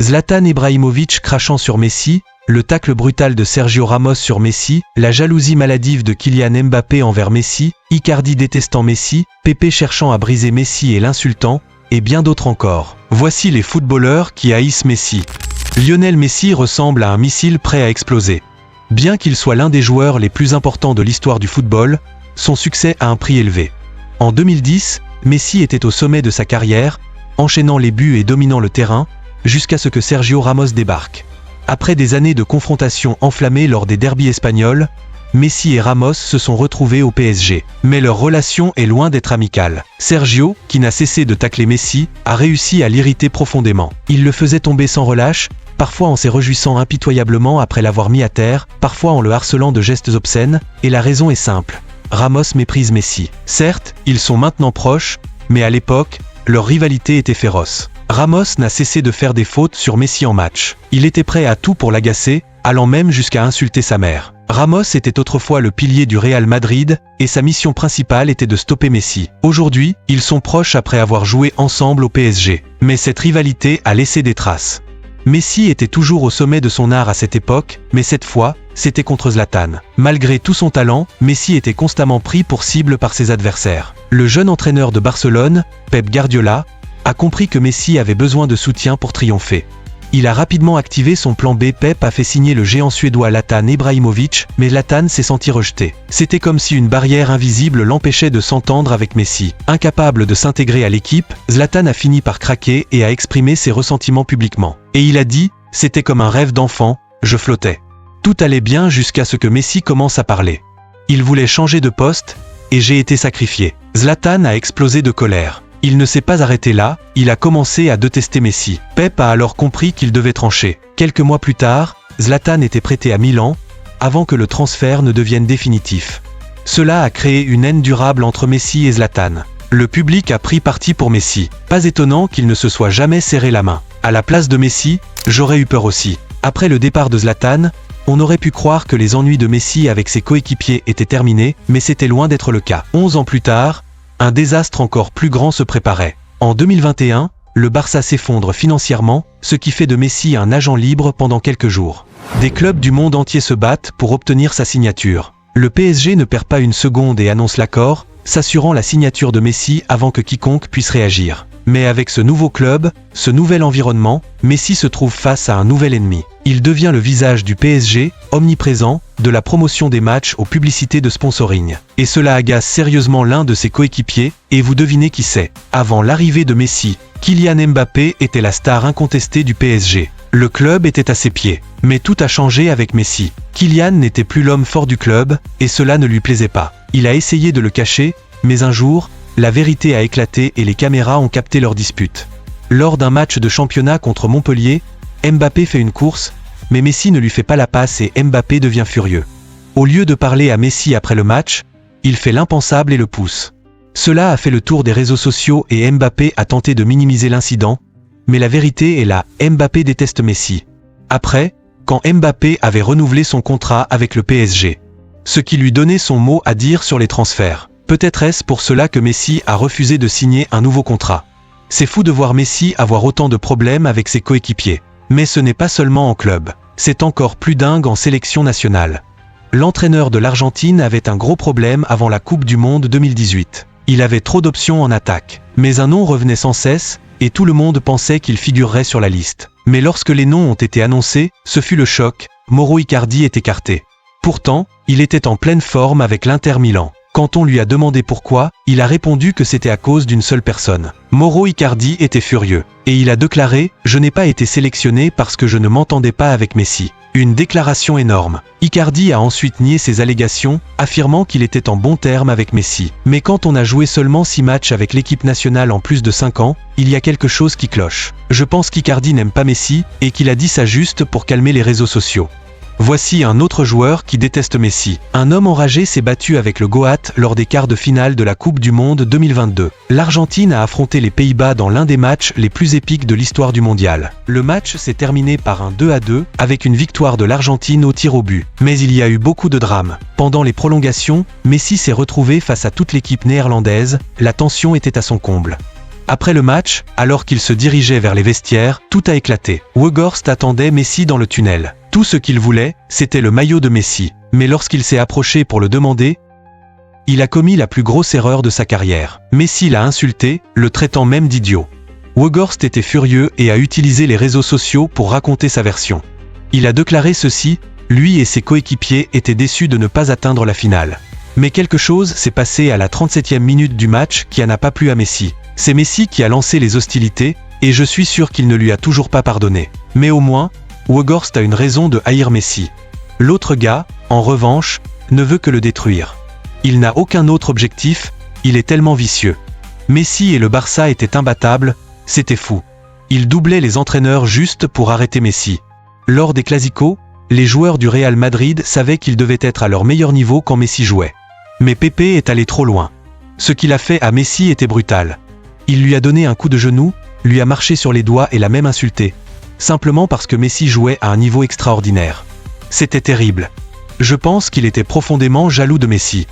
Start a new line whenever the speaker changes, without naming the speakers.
Zlatan Ibrahimović crachant sur Messi, le tacle brutal de Sergio Ramos sur Messi, la jalousie maladive de Kylian Mbappé envers Messi, Icardi détestant Messi, Pepe cherchant à briser Messi et l'insultant, et bien d'autres encore. Voici les footballeurs qui haïssent Messi. Lionel Messi ressemble à un missile prêt à exploser. Bien qu'il soit l'un des joueurs les plus importants de l'histoire du football, son succès a un prix élevé. En 2010, Messi était au sommet de sa carrière, enchaînant les buts et dominant le terrain, jusqu'à ce que Sergio Ramos débarque. Après des années de confrontations enflammées lors des derbys espagnols, Messi et Ramos se sont retrouvés au PSG. Mais leur relation est loin d'être amicale. Sergio, qui n'a cessé de tacler Messi, a réussi à l'irriter profondément. Il le faisait tomber sans relâche, parfois en se réjouissant impitoyablement après l'avoir mis à terre, parfois en le harcelant de gestes obscènes, et la raison est simple. Ramos méprise Messi. Certes, ils sont maintenant proches, mais à l'époque, leur rivalité était féroce. Ramos n'a cessé de faire des fautes sur Messi en match. Il était prêt à tout pour l'agacer, allant même jusqu'à insulter sa mère. Ramos était autrefois le pilier du Real Madrid, et sa mission principale était de stopper Messi. Aujourd'hui, ils sont proches après avoir joué ensemble au PSG. Mais cette rivalité a laissé des traces. Messi était toujours au sommet de son art à cette époque, mais cette fois, c'était contre Zlatan. Malgré tout son talent, Messi était constamment pris pour cible par ses adversaires. Le jeune entraîneur de Barcelone, Pep Guardiola, a compris que Messi avait besoin de soutien pour triompher. Il a rapidement activé son plan B. Pep a fait signer le géant suédois Zlatan Ibrahimović, mais Zlatan s'est senti rejeté. C'était comme si une barrière invisible l'empêchait de s'entendre avec Messi. Incapable de s'intégrer à l'équipe, Zlatan a fini par craquer et a exprimé ses ressentiments publiquement. Et il a dit « C'était comme un rêve d'enfant, je flottais. Tout allait bien jusqu'à ce que Messi commence à parler. Il voulait changer de poste, et j'ai été sacrifié. » Zlatan a explosé de colère. Il ne s'est pas arrêté là, il a commencé à détester Messi. Pep a alors compris qu'il devait trancher. Quelques mois plus tard, Zlatan était prêté à Milan, avant que le transfert ne devienne définitif. Cela a créé une haine durable entre Messi et Zlatan. Le public a pris parti pour Messi. Pas étonnant qu'il ne se soit jamais serré la main. À la place de Messi, j'aurais eu peur aussi. Après le départ de Zlatan, on aurait pu croire que les ennuis de Messi avec ses coéquipiers étaient terminés, mais c'était loin d'être le cas. 11 ans plus tard, un désastre encore plus grand se préparait. En 2021, le Barça s'effondre financièrement, ce qui fait de Messi un agent libre pendant quelques jours. Des clubs du monde entier se battent pour obtenir sa signature. Le PSG ne perd pas une seconde et annonce l'accord, s'assurant la signature de Messi avant que quiconque puisse réagir. Mais avec ce nouveau club, ce nouvel environnement, Messi se trouve face à un nouvel ennemi. Il devient le visage du PSG, omniprésent, de la promotion des matchs aux publicités de sponsoring. Et cela agace sérieusement l'un de ses coéquipiers, et vous devinez qui c'est. Avant l'arrivée de Messi, Kylian Mbappé était la star incontestée du PSG. Le club était à ses pieds. Mais tout a changé avec Messi. Kylian n'était plus l'homme fort du club, et cela ne lui plaisait pas. Il a essayé de le cacher, mais un jour, la vérité a éclaté et les caméras ont capté leur dispute. Lors d'un match de championnat contre Montpellier, Mbappé fait une course, mais Messi ne lui fait pas la passe et Mbappé devient furieux. Au lieu de parler à Messi après le match, il fait l'impensable et le pousse. Cela a fait le tour des réseaux sociaux et Mbappé a tenté de minimiser l'incident, mais la vérité est là, Mbappé déteste Messi. Après, quand Mbappé avait renouvelé son contrat avec le PSG, ce qui lui donnait son mot à dire sur les transferts. Peut-être est-ce pour cela que Messi a refusé de signer un nouveau contrat. C'est fou de voir Messi avoir autant de problèmes avec ses coéquipiers. Mais ce n'est pas seulement en club, c'est encore plus dingue en sélection nationale. L'entraîneur de l'Argentine avait un gros problème avant la Coupe du Monde 2018. Il avait trop d'options en attaque. Mais un nom revenait sans cesse, et tout le monde pensait qu'il figurerait sur la liste. Mais lorsque les noms ont été annoncés, ce fut le choc, Mauro Icardi est écarté. Pourtant, il était en pleine forme avec l'Inter Milan. Quand on lui a demandé pourquoi, il a répondu que c'était à cause d'une seule personne. Mauro Icardi était furieux. Et il a déclaré « Je n'ai pas été sélectionné parce que je ne m'entendais pas avec Messi ». Une déclaration énorme. Icardi a ensuite nié ces allégations, affirmant qu'il était en bons termes avec Messi. Mais quand on a joué seulement 6 matchs avec l'équipe nationale en plus de 5 ans, il y a quelque chose qui cloche. Je pense qu'Icardi n'aime pas Messi, et qu'il a dit ça juste pour calmer les réseaux sociaux. Voici un autre joueur qui déteste Messi. Un homme enragé s'est battu avec le Goat lors des quarts de finale de la Coupe du Monde 2022. L'Argentine a affronté les Pays-Bas dans l'un des matchs les plus épiques de l'histoire du mondial. Le match s'est terminé par un 2-2, avec une victoire de l'Argentine au tir au but. Mais il y a eu beaucoup de drames. Pendant les prolongations, Messi s'est retrouvé face à toute l'équipe néerlandaise, la tension était à son comble. Après le match, alors qu'il se dirigeait vers les vestiaires, tout a éclaté. Weghorst attendait Messi dans le tunnel. Tout ce qu'il voulait, c'était le maillot de Messi. Mais lorsqu'il s'est approché pour le demander, il a commis la plus grosse erreur de sa carrière. Messi l'a insulté, le traitant même d'idiot. Weghorst était furieux et a utilisé les réseaux sociaux pour raconter sa version. Il a déclaré ceci: lui et ses coéquipiers étaient déçus de ne pas atteindre la finale. Mais quelque chose s'est passé à la 37e minute du match qui n'a pas plu à Messi. C'est Messi qui a lancé les hostilités, et je suis sûr qu'il ne lui a toujours pas pardonné. Mais au moins, Weghorst a une raison de haïr Messi. L'autre gars, en revanche, ne veut que le détruire. Il n'a aucun autre objectif, il est tellement vicieux. Messi et le Barça étaient imbattables, c'était fou. Il doublait les entraîneurs juste pour arrêter Messi. Lors des Clásicos, les joueurs du Real Madrid savaient qu'ils devaient être à leur meilleur niveau quand Messi jouait. Mais Pepe est allé trop loin. Ce qu'il a fait à Messi était brutal. Il lui a donné un coup de genou, lui a marché sur les doigts et l'a même insulté. Simplement parce que Messi jouait à un niveau extraordinaire. C'était terrible. Je pense qu'il était profondément jaloux de Messi.